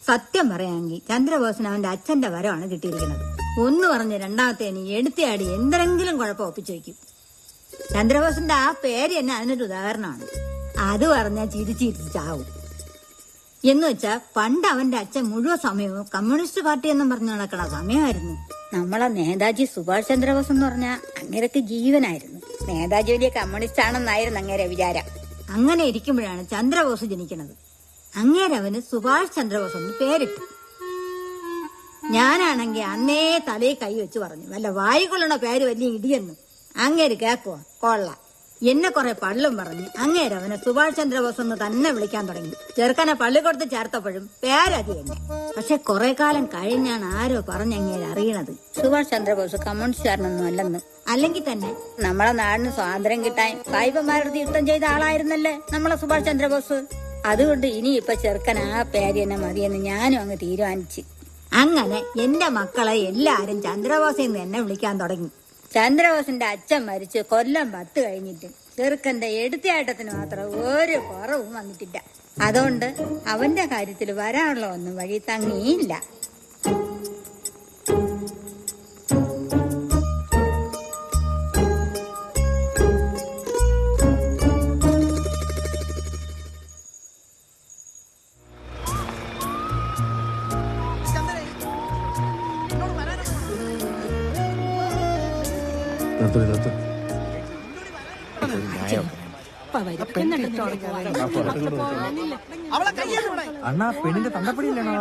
സത്യം പറയാമെങ്കിൽ ചന്ദ്രബോസിന് അവന്റെ അച്ഛന്റെ വരമാണ് കിട്ടിയിരിക്കുന്നത്. ഒന്ന് പറഞ്ഞ് രണ്ടാമത്തേന് എടുത്തിയാടി എന്തെങ്കിലും കുഴപ്പം ഒപ്പിച്ചു വയ്ക്കും. ചന്ദ്രബോസിന്റെ ആ പേര് തന്നെ അതിനൊരു ഉദാഹരണമാണ്. അത് പറഞ്ഞാൽ ചിരിച്ചിരിച്ച് ചാവും. എന്ന് വെച്ചാ പണ്ട് അവന്റെ അച്ഛൻ മുഴുവൻ സമയവും കമ്മ്യൂണിസ്റ്റ് പാർട്ടി എന്നും പറഞ്ഞു നടക്കണ സമയമായിരുന്നു. നമ്മളെ നേതാജി സുഭാഷ് ചന്ദ്രബോസ് എന്ന് പറഞ്ഞാൽ അങ്ങേരക്ക് ജീവനായിരുന്നു. നേതാജി വലിയ കമ്മ്യൂണിസ്റ്റ് ആണെന്നായിരുന്നു അങ്ങേരെ വിചാരം. അങ്ങനെ ഇരിക്കുമ്പോഴാണ് ചന്ദ്രബോസ് ജനിക്കുന്നത്. അങ്ങേരവന് സുഭാഷ് ചന്ദ്രബോസ് എന്ന് പേരിട്ടു. ഞാനാണെങ്കിൽ അന്നേ തലയിൽ കൈ വെച്ച് പറഞ്ഞു, വല്ല വായിക്കൊള്ളണ പേര് വലിയ ഇടിയെന്ന്. അങ്ങേര് കേക്കുവാ കൊള്ള. എന്നെ കുറെ പള്ളും പറഞ്ഞ് അങ്ങേരവനെ സുഭാഷ് ചന്ദ്രബോസ് എന്ന് തന്നെ വിളിക്കാൻ തുടങ്ങി. ചെറുക്കനെ പള്ളിക്കൊടുത്ത് ചേർത്തപ്പോഴും പേരതി തന്നെ. പക്ഷെ കുറെ കാലം കഴിഞ്ഞാണ് ആരോ പറഞ്ഞങ്ങേര് അറിയണത് സുഭാഷ് ചന്ദ്രബോസ് കമ്മ്യൂണിസ്റ്റുകാരനൊന്നും അല്ലെന്ന്. അല്ലെങ്കിൽ തന്നെ നമ്മളെ നാടിന് സ്വാതന്ത്ര്യം കിട്ടാൻ സായിപ്പന്മാരുടെ യുദ്ധം ചെയ്ത ആളായിരുന്നല്ലേ നമ്മളെ സുഭാഷ് ചന്ദ്രബോസ്. അതുകൊണ്ട് ഇനി ഇപ്പൊ ചെറുക്കൻ ആ പേര് തന്നെ മതിയെന്ന് ഞാനും അങ്ങ് തീരുമാനിച്ചു. അങ്ങനെ എന്റെ മക്കളെ എല്ലാരും ചന്ദ്രബോസ് എന്ന് എന്നെ വിളിക്കാൻ തുടങ്ങി. ചന്ദ്രബോസിന്റെ അച്ഛൻ മരിച്ച് കൊല്ലം 10 കഴിഞ്ഞിട്ടും ചെറുക്കന്റെ എടുത്തിയാട്ടത്തിന് മാത്രം ഒരു കുറവും വന്നിട്ടില്ല. അതുകൊണ്ട് അവന്റെ കാര്യത്തിൽ വരാനുള്ള ഒന്നും വഴി തങ്ങിയില്ല. അണ്ണാ പെണ്ണിന്റെ തണ്ടപ്പടിയില്ലാണോ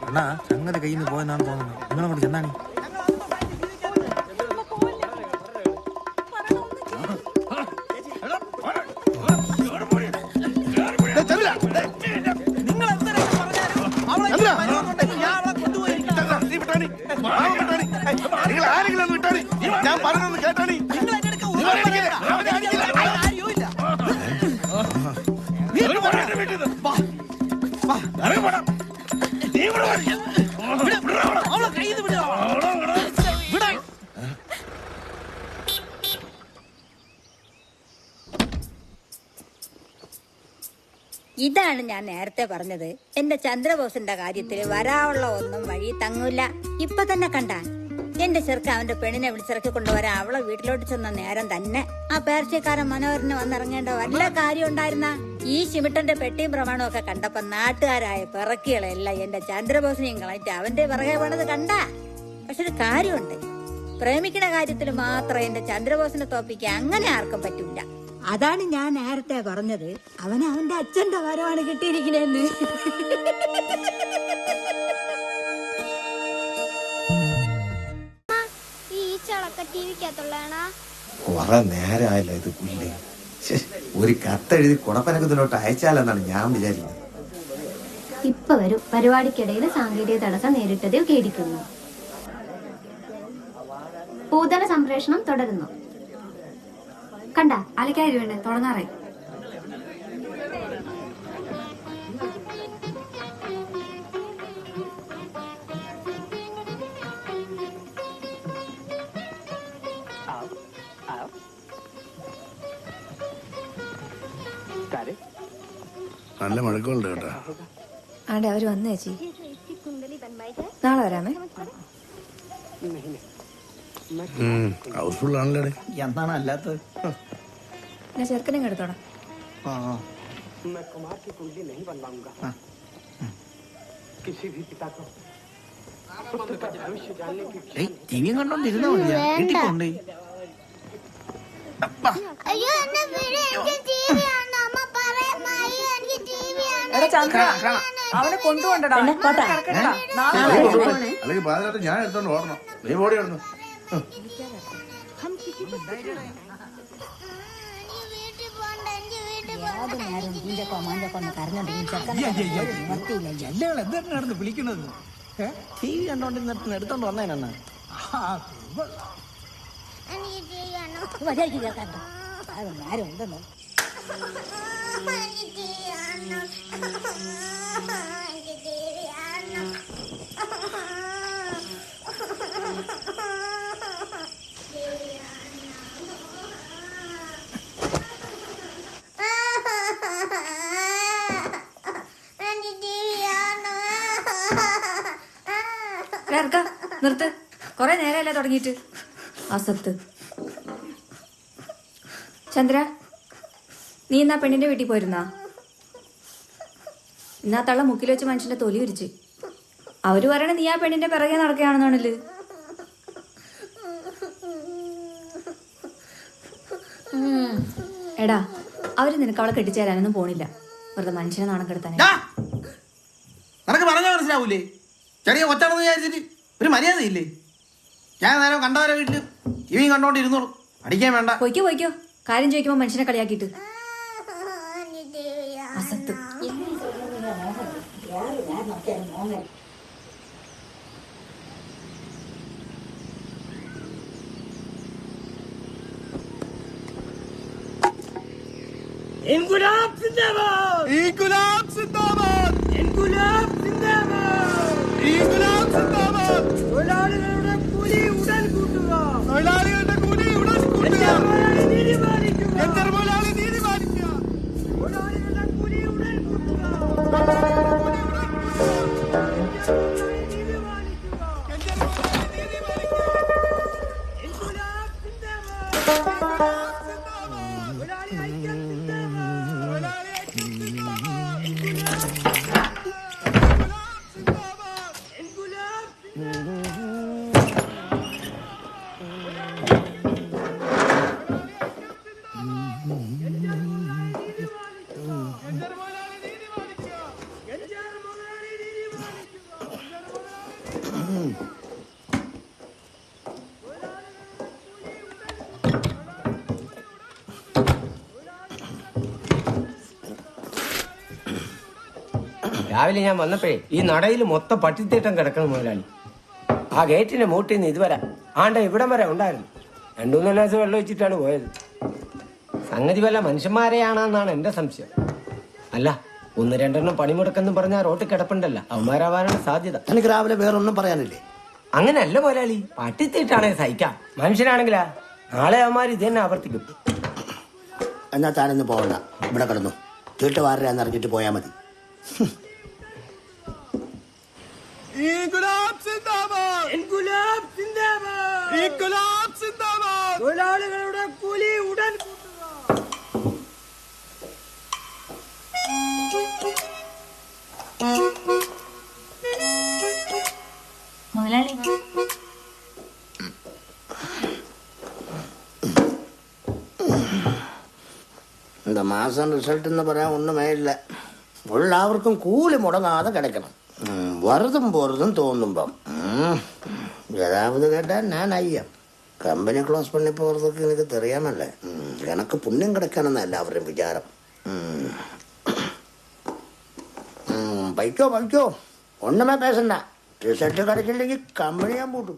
അണ്ണാ? ചങ്ങല കയ്യിൽ നിന്ന് പോയെന്നാണ് തോന്നുന്നത്. നിങ്ങളങ്ങോട്ട് ചെന്നാണി. നിങ്ങൾ ആരെങ്കിലും ഒന്ന് വിട്ടാണി, ഞാൻ പറഞ്ഞൊന്ന് കേട്ടാണി. ഇതാണ് ഞാൻ നേരത്തെ പറഞ്ഞത്. എന്റെ ചന്ദ്രബോസിന്റെ കാര്യത്തിൽ വരാനുള്ള ഒന്നും വഴി തങ്ങൂല. ഇപ്പൊ തന്നെ കണ്ട എന്റെ ചെറുക്ക അവന്റെ പെണ്ണിനെ വിളിച്ചിറക്കി കൊണ്ടുവരാൻ അവളെ വീട്ടിലോട്ട് ചെന്ന നേരം തന്നെ ആ പേർഷ്യക്കാരൻ മനോഹരന് വന്നിറങ്ങേണ്ട വല്ല കാര്യം ഉണ്ടായിരുന്ന? ഈ ചിമിട്ടന്റെ പെട്ടിയും പ്രമാണവും ഒക്കെ കണ്ടപ്പോ നാട്ടുകാരായ പിറക്കികളെല്ലാം എന്റെ ചന്ദ്രബോസിനെയും കളഞ്ഞിട്ട് അവന്റെ പിറകെ പോണത് കണ്ട. പക്ഷെ ഒരു കാര്യമുണ്ട്, പ്രേമിക്കുന്ന കാര്യത്തിൽ മാത്രം എന്റെ ചന്ദ്രബോസിനെ തോപ്പിക്കാൻ അങ്ങനെ ആർക്കും പറ്റൂല. അതാണ് ഞാൻ നേരത്തെ പറഞ്ഞത്, അവന് അവന്റെ അച്ഛന്റെ വരവാണ് കിട്ടിയിരിക്കണേന്ന്. കുറെ നേരമായല്ലോ ഇത് പുല്ല്. ഒരു കത്തെഴുതി കുടപ്പനക്കത്തിലോട്ട് അയച്ചാലെന്നാണ് ഞാൻ വിചാരിക്കുന്നത്. ഇപ്പൊ വരും. പരിപാടിക്കിടയിൽ സാങ്കേതിക തടസ്സം നേരിട്ടത് കേടിക്കുന്നു. ഭൂതല സംപ്രേഷണം തുടരുന്നു. കണ്ട അലക്കാരി വേണ്ടേ തുടങ്ങാറേ. നല്ല മഴക്കമുണ്ട് കേട്ടാ. ആടെ അവര് വന്നു ചേച്ചി, നാളെ വരാമേ. ഹൗസ്ഫുൾ ആണല്ലേ. എന്താണ് അല്ലാത്തത്? ഞാൻ ചെറുക്കനെ എടുത്തോടാം. ടി വി കണ്ടോണ്ടിരുന്നാ മതിയാ. വീട്ടിൽ കൊണ്ടേ അവനെ കൊണ്ടുപോണ്ടടാ. അല്ലെങ്കിൽ പാതിരാത്രി ഞാൻ എടുത്തോണ്ട് ഓടണം. നീ ഓടി ഓടുന്നു. എന്താണ് വിളിക്കുന്നത്? ടി വി കണ്ടോണ്ടിരുന്നിട്ട് എടുത്തോണ്ട് വന്നേനാ. ആരും ഉണ്ടെന്നോ? നിർത്ത്. കൊറേ നേരമല്ലേ തുടങ്ങിയിട്ട്. അസത്ത്. ചന്ദ്ര, നീ ഇന്നാ പെണ്ണിന്റെ വീട്ടിൽ പോയിരുന്നാ? ഇന്നാ തള്ള മുക്കിൽ വെച്ച് മനുഷ്യന്റെ തൊലി ഉരിച്ച്. അവര് പറയണ നീ ആ പെണ്ണിന്റെ പിറകെ നടക്കുകയാണെന്നാണല്ലേ. എടാ, അവര് നിനക്ക് അവളെ കെട്ടിച്ചേരാനൊന്നും പോണില്ല. വെറുതെ മനുഷ്യനെ നാണം കെടുത്താൻ. നിനക്ക് പറഞ്ഞാൽ മനസ്സിലാവൂലേ? ചെറിയ കൊച്ചാണെന്ന് വിചാരിച്ചിട്ട് ഒരു മര്യാദയില്ലേ? ഞാൻ നേരം കണ്ടവരെ വീട്ടില് ഇവയും കണ്ടോണ്ടിരുന്നോളൂ. അടിക്കാൻ വേണ്ട. പോയിക്കോ. കാര്യം ചോദിക്കുമ്പോ മനുഷ്യനെ കളിയാക്കിയിട്ട്. അസത്ത്. ഇൻകുലാബ് സിന്ദാബാദ്! ഇൻകുലാബ് സിന്ദാബാദ്! ഇൻകുലാബ് സിന്ദാബാദ്! ഇൻകുലാബ് സിന്ദാബാദ്! തൊഴിലാളികളുടെ കൂലി ഉടൻ കൂട്ടുക! തൊഴിലാളികളുടെ കൂലി ഉടൻ കൂട്ടുക! തൊഴിലാളി നീതി പാലിക്കുക! തൊഴിലാളി നീതി പാലിക്കുക! തൊഴിലാളികളുടെ കൂലി ഉടൻ കൂട്ടുക! ഇൻകുലാബ് സിന്ദാബാദ്! തൊഴിലാളി ഐക്യം രാവിലെ ഞാൻ വന്നപ്പോഴേ ഈ നടയിൽ മൊത്തം പട്ടിത്തീട്ടം കിടക്കണം മുതലാളി. ആ ഗേറ്റിന്റെ മൂട്ടിൽ നിന്ന് ഇതുവരെ ആണ്ട ഇവിടം വരെ ഉണ്ടായിരുന്നു. 2-3 ഗ്ലാസ് വെള്ളം ഒഴിച്ചിട്ടാണ് പോയത്. സംഗതി വല്ല മനുഷ്യന്മാരെയാണെന്നാണ് എന്റെ സംശയം. അല്ല, 1-2 പണിമുടക്കെന്ന് പറഞ്ഞാൽ റോട്ടിൽ കിടപ്പുണ്ടല്ലോ, അവന്മാരാവാനാണ് സാധ്യത. എനിക്ക് രാവിലെ വേറൊന്നും പറയാനില്ലേ? അങ്ങനെയല്ല മുതലാളി, പട്ടിത്തീട്ടാണെങ്കിൽ സഹിക്കാം. മനുഷ്യനാണെങ്കിലാ നാളെ അവന്മാർ ഇത് തന്നെ ആവർത്തിക്കും. എന്നാ താനൊന്നും പോകണ്ട, ഇവിടെ കിടന്നു. തീട്ടുവാരാന്ന് അറിഞ്ഞിട്ട് പോയാ മതി. ഇൻകുലാബ് സിന്ദാബാദ്! ഇൻകുലാബ് സിന്ദാബാദ്! ഇൻകുലാബ് സിന്ദാബാദ്! തൊഴിലാളികളുടെ കൂലി ഉടൻ കൂട്ടുക! മുതലാളി, இந்த மாதம் ரிசல்ட்னு പറയാൻ ஒன்றுமே இல்லை. എല്ലാവർക്കും കൂലി മുടങ്ങാതെ കിടക്കണം. വരുതും പോറതും തോന്നുമ്പം ஏதாவது கேட்டால் நான் ஐயா கம்பெனி க்ளோஸ் பண்ணி போகிறதுக்கு எனக்கு தெரியாமல்ல. எனக்கு புண்ணியம் கிடைக்கணும்னு எல்லாவரும் விசாரம். பைக்கோ ஒன்றுமே பேசண்டா. ரிசல்ட்டு கிடைக்கலைக்கு கம்பெனியாக போட்டு